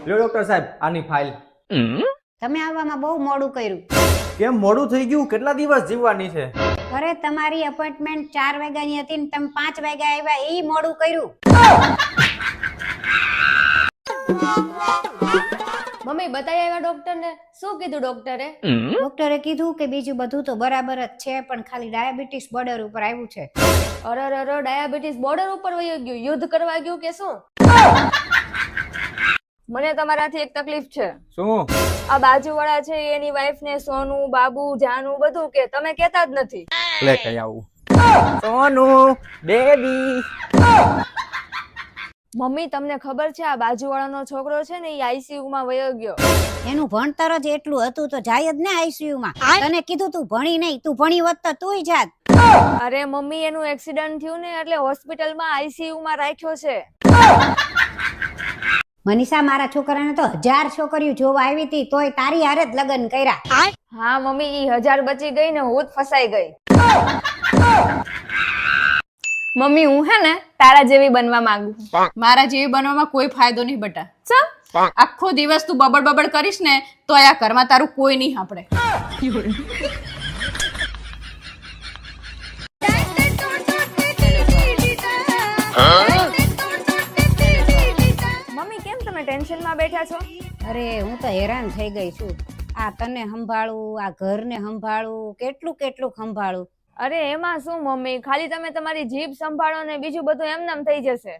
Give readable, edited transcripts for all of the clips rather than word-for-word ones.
લ્યો ડોક્ટર સાહેબ આની ફાઇલ. તમે આવવામાં બહુ મોડું કર્યું. કેમ મોડું થઈ ગયું? કેટલા દિવસ જીવવાની છે? અરે તમારી અપોઇન્ટમેન્ટ 4 વાગ્યાની હતી ને તમે 5 વાગ્યા આવ્યા, એ મોડું કર્યું. મમ્મી બતાવી આવ્યા ડોક્ટર ને? શું કીધું ડોક્ટરે? ડોક્ટરે કીધું કે બીજું બધું તો બરાબર જ છે, પણ ખાલી ડાયાબિટીસ બોર્ડર ઉપર આવ્યું છે. અરે ડાયાબિટીસ બોર્ડર ઉપર વહી ગયું, યુદ્ધ કરવા ગયું કે શું? મને તમારાથી એક તકલીફ છે. શું? આ બાજુવાળા છે એની વાઈફ ને સોનું, બાબુ, જાનુ બધું કે, તમે કહેતા જ નથી. લે કઈ આવું. સોનુ બેબી. મમ્મી તમને ખબર છે આ બાજુવાળાનો છોકરો છે ને એ આઈસીયુ માં વયો ગયો. એનું ભણતર જ એટલું હતું તો જાય જ ને આઈસીયુ માં. તને કીધું તું ભણી નહીં, તું ભણી હોત તો તુંય જાત. અરે મમ્મી એનું એક્સિડન્ટ થયું ને એટલે હોસ્પિટલ માં આઈસીયુ માં રાખ્યો છે. મનીષા, મારા છોકરાને તો 1000 છોકરીઓ જોવા આવી હતી તોય તારી હારે જ લગ્ન કર્યા. હા મમ્મી ઈ 1000 બચી ગઈ ને હું જ ફસાઈ ગઈ. મમ્મી હું હે ને તારા જેવી બનવા માંગુ. મારા જેવી બનવામાં કોઈ ફાયદો નહીં બટા. ચમ આખો દિવસ તું બબડ બબડ કરીશ ને તો આ ઘરમાં તારું કોઈ નહીં સાંભળે. મમ્મી કેમ તમે ટેન્શન માં બેઠા છો? અરે હું તો હેરાન થઈ ગઈ છું. આ તને સંભાળું, આ ઘરને સંભાળું, કેટલું કેટલું સંભાળું. અરે એમાં શું મમ્મી, ખાલી તમે તમારી જીભ સંભાળો ને બીજું બધું એમનેમ થઈ જશે.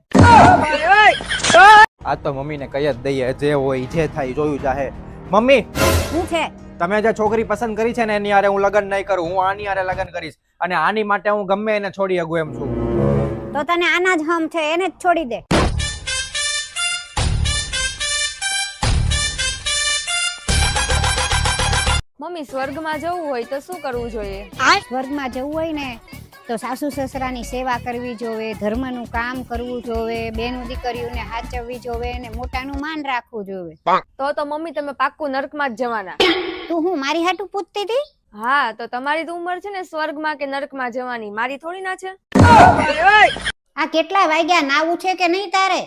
આ તો મમ્મીને કહી જ દઈએ, જે હોય જે થાય જોયું જાહે. મમ્મી, શું છે? તમે જે છોકરી પસંદ કરી છે ને એની હારે હું લગ્ન નહીં કરું, હું આની હારે લગ્ન કરીશ. અને આની માટે હું ગમે એને છોડી શકું એમ છું. તો તને આના જ હમ છે, એને જ છોડી દે. મમ્મી સ્વર્ગમાં જવું હોય તો શું કરવું જોઈએ? સ્વર્ગમાં જવું હોય ને તો સાસુ સસરાની સેવા કરવી જોવે, ધર્મનું કામ કરવું જોવે, બેનું દીકરીઓને હાચવવી જોવે અને મોટાનું માન રાખવું જોવે. તો મમ્મી તમે પાક્કું નર્કમાં જ જવાના. તું હું મારી હાટું પૂછતી હતી? હા તો તમારી તો ઉંમર છે ને સ્વર્ગમાં કે નર્કમાં જવાની, મારી થોડી ના છે. આ કેટલા વાગ્યા નાવું છે કે નહીં તારે?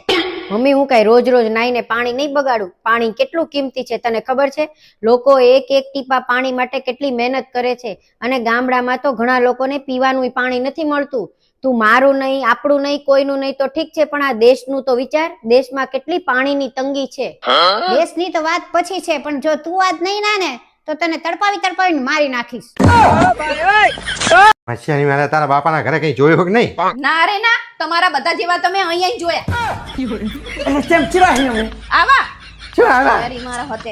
મમ્મી હું કઈ રોજ રોજ નાઈને પાણી નહીં બગાડું. પાણી કેટલું કિંમતી છે તને ખબર છે? લોકો એક એક ટીપા પાણી માટે કેટલી મહેનત કરે છે, અને ગામડામાં તો ઘણા લોકોને પીવાનું પાણી નથી મળતું. તું મારું નહીં, આપણું નહીં, કોઈનું નહીં તો ઠીક છે, પણ આ દેશનું તો વિચાર. દેશમાં કેટલી પાણીની તંગી છે. દેશની તો વાત પછી છે, પણ જો તું આજ નહીં ના ને તો તને તડપાવીને મારી નાખીશ. માસિયાની મારે તારા બાપાના ઘરે કઈ જોયું કે નહીં? ના રે ના, તમારા બધા જેવા તમે અહીંયા જ જોયા. કેમ ચિરાહી અમે? આવા શું આવા? તારી મારા હોતે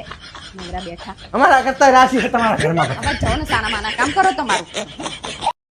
નવરા બેઠા. અમારા કરતા રાશિ છે તમારા ઘરમાં. હવે જાઓ ને સાના માના કામ કરો તમારું.